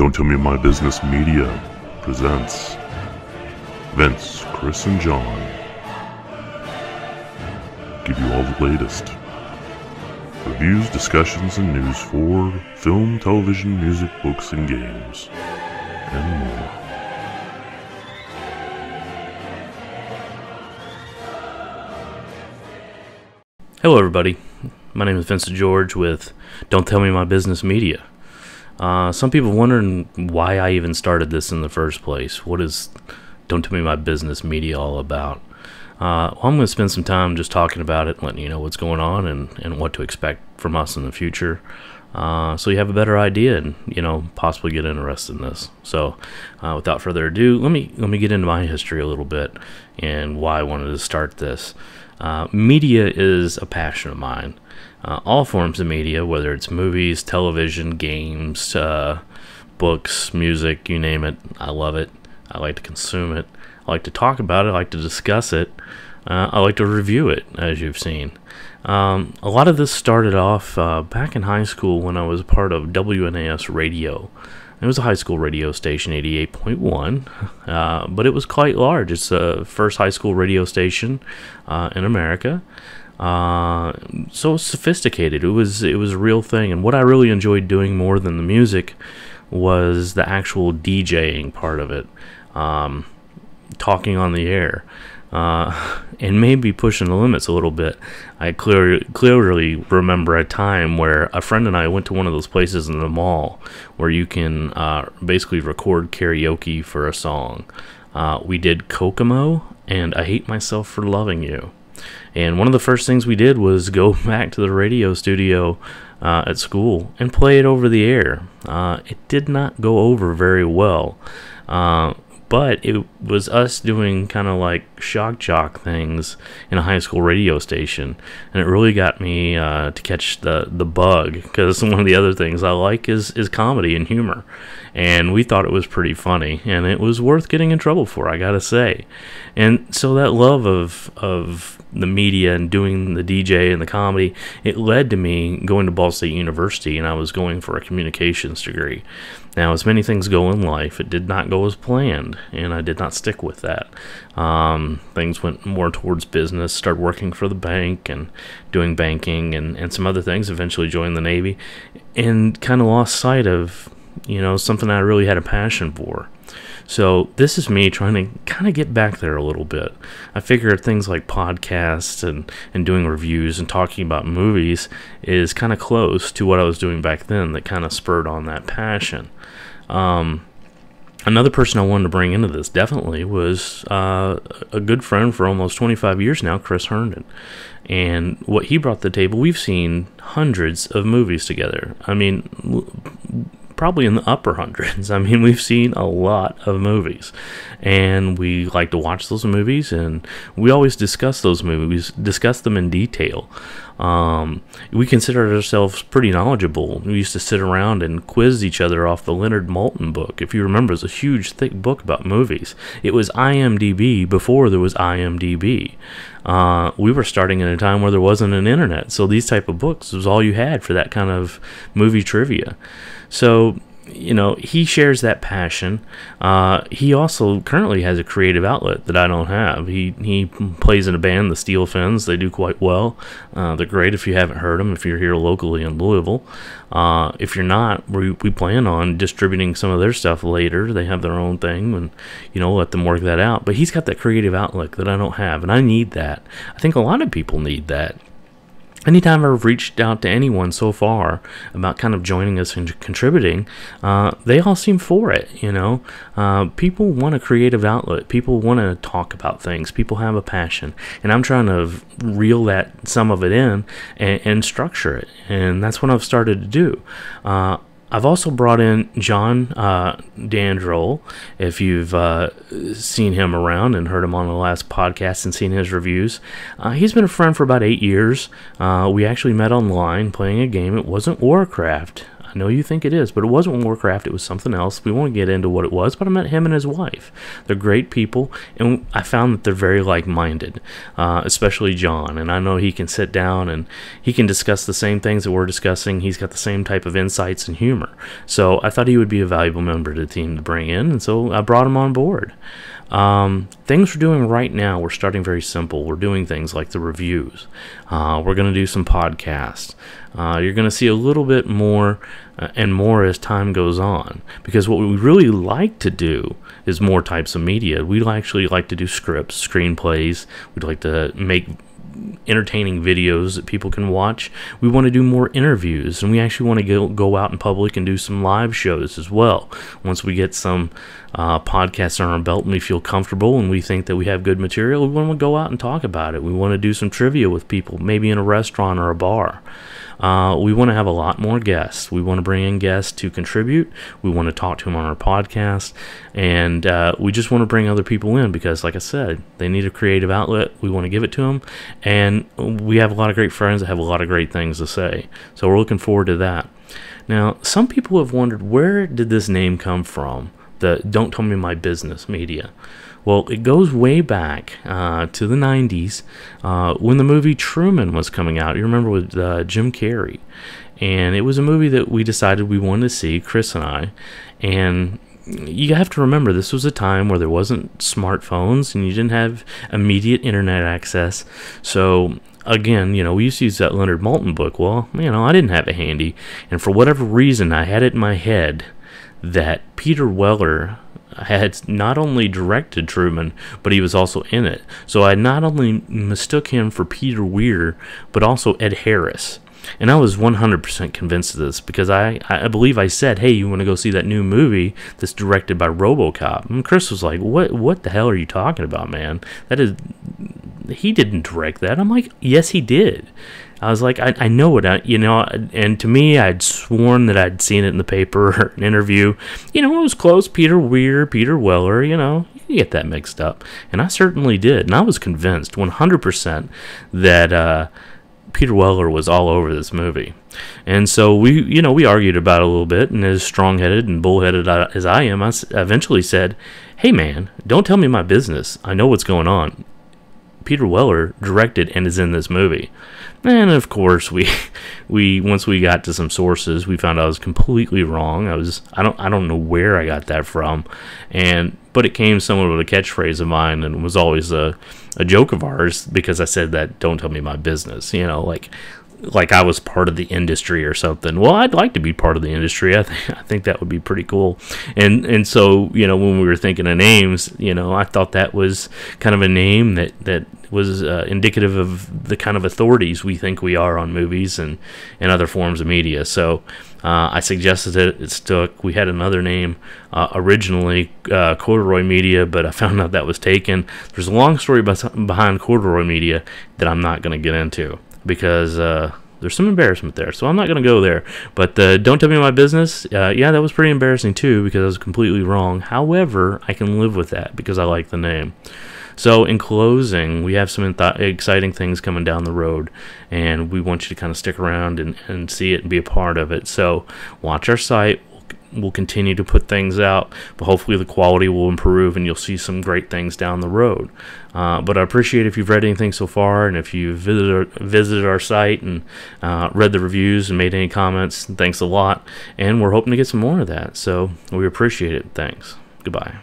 Don't Tell Me My Business Media presents Vince, Chris, and John give you all the latest reviews, discussions, and news for film, television, music, books, and games, and more. Hello everybody, my name is Vincent George with Don't Tell Me My Business Media. Some people wondering why I even started this in the first place. What is Don't Tell Me My Business Media all about? Well, I'm going to spend some time just talking about it, letting you know what's going on and what to expect from us in the future. So you have a better idea and, possibly get interested in this. So without further ado, let me get into my history a little bit and why I wanted to start this. Media is a passion of mine. All forms of media, whether it's movies, television, games, books, music, you name it, I love it. I like to consume it. I like to talk about it. I like to discuss it. I like to review it, as you've seen. A lot of this started off back in high school when I was a part of WNAS Radio. It was a high school radio station, 88.1, but it was quite large. It's the first high school radio station in America. So sophisticated. It was a real thing, and what I really enjoyed doing more than the music was the actual DJing part of it, talking on the air, and maybe pushing the limits a little bit. I clearly remember a time where a friend and I went to one of those places in the mall where you can basically record karaoke for a song. We did Kokomo and I Hate Myself for Loving You. And one of the first things we did was go back to the radio studio at school and play it over the air. It did not go over very well, but it was us doing kind of like shock jock things in a high school radio station, and it really got me to catch the bug, because one of the other things I like is comedy and humor, and we thought it was pretty funny, and it was worth getting in trouble for, I gotta say. And so that love of the media and doing the DJ and the comedy, it led to me going to Ball State University, and I was going for a communications degree. Now, as many things go in life, it did not go as planned, and I did not stick with that. Things went more towards business, started working for the bank and doing banking and some other things, eventually joined the Navy, and kind of lost sight of, something I really had a passion for. So this is me trying to kind of get back there a little bit. I figure things like podcasts and doing reviews and talking about movies is kind of close to what I was doing back then that kind of spurred on that passion. Another person I wanted to bring into this definitely was a good friend for almost 25 years now, Chris Herndon. And what he brought to the table, we've seen hundreds of movies together. I mean, probably in the upper hundreds. I mean, we've seen a lot of movies, and we like to watch those movies, and we always discuss those movies, discuss them in detail. We considered ourselves pretty knowledgeable. We used to sit around and quiz each other off the Leonard Maltin book. If you remember, it's a huge, thick book about movies. It was IMDb before there was IMDb. We were starting in a time where there wasn't an internet, so these type of books was all you had for that kind of movie trivia. So, he shares that passion. He also currently has a creative outlet that I don't have. He plays in a band, the Steel Fins. They do quite well. They're great if you haven't heard them, if you're here locally in Louisville. If you're not, we plan on distributing some of their stuff later. They have their own thing, and, let them work that out. But he's got that creative outlet that I don't have, and I need that. I think a lot of people need that. Anytime I've reached out to anyone so far about kind of joining us and contributing, they all seem for it, People want a creative outlet. People want to talk about things. People have a passion. And I'm trying to reel some of it in and structure it. And that's what I've started to do. I've also brought in John Dandrol. If you've seen him around and heard him on the last podcast and seen his reviews, he's been a friend for about 8 years. We actually met online playing a game. It wasn't Warcraft. I know you think it is, but it wasn't Warcraft. It was something else. We won't get into what it was, but I met him and his wife. They're great people, and I found that they're very like-minded, especially John. And I know he can sit down and he can discuss the same things that we're discussing. He's got the same type of insights and humor. So I thought he would be a valuable member of the team to bring in, and so I brought him on board. Things we're doing right now, we're starting very simple. We're doing things like the reviews. We're going to do some podcasts. You're going to see a little bit more and more as time goes on, because what we really like to do is more types of media. We actually like to do scripts, screenplays. We'd like to make entertaining videos that people can watch. We want to do more interviews, and we actually want to go out in public and do some live shows as well. Once we get some podcasts on our belt and we feel comfortable and we think that we have good material, we want to go out and talk about it. We want to do some trivia with people, maybe in a restaurant or a bar. We want to have a lot more guests. We want to bring in guests to contribute. We want to talk to them on our podcast. And we just want to bring other people in because, like I said, they need a creative outlet. We want to give it to them. And we have a lot of great friends that have a lot of great things to say. So we're looking forward to that. Now, some people have wondered, where did this name come from? The Don't Tell Me My Business Media. Well, it goes way back to the 90s when the movie Truman was coming out. You remember with Jim Carrey. And it was a movie that we decided we wanted to see, Chris and I. And you have to remember, this was a time where there wasn't smartphones and you didn't have immediate internet access. So again, we used to use that Leonard Maltin book. Well, I didn't have it handy. And for whatever reason, I had it in my head that Peter Weller had not only directed Truman, but he was also in it. So I not only mistook him for Peter Weir, but also Ed Harris. And I was 100% convinced of this because I believe I said, hey, you want to go see that new movie that's directed by RoboCop? And Chris was like, what the hell are you talking about, man? He didn't direct that. I'm like, yes, he did. I was like, I know it, and to me, I'd sworn that I'd seen it in the paper or an interview. It was close, Peter Weir, Peter Weller, you can get that mixed up. And I certainly did, and I was convinced 100% that Peter Weller was all over this movie. And so we argued about it a little bit, and as strong-headed and bullheaded as I am, I eventually said, hey man, don't tell me my business. I know what's going on. Peter Weller directed and is in this movie. And of course, we once we got to some sources, we found I was completely wrong. I don't know where I got that from, but it came somewhat with a catchphrase of mine, and was always a joke of ours because I said that, don't tell me my business, like I was part of the industry or something. Well, I'd like to be part of the industry. I think that would be pretty cool. And so, when we were thinking of names, I thought that was kind of a name that was indicative of the kind of authorities we think we are on movies and other forms of media. So I suggested it. It stuck. We had another name originally, Corduroy Media, but I found out that was taken. There's a long story behind Corduroy Media that I'm not going to get into, because there's some embarrassment there, so I'm not going to go there. But Don't Tell Me My Business, yeah, that was pretty embarrassing too, because I was completely wrong. However, I can live with that because I like the name. So in closing, we have some exciting things coming down the road, and we want you to kind of stick around and see it and be a part of it. So watch our site. We'll continue to put things out, but hopefully the quality will improve and you'll see some great things down the road. But I appreciate if you've read anything so far, and if you've visited our site and read the reviews and made any comments. Thanks a lot, and we're hoping to get some more of that. So we appreciate it. Thanks. Goodbye.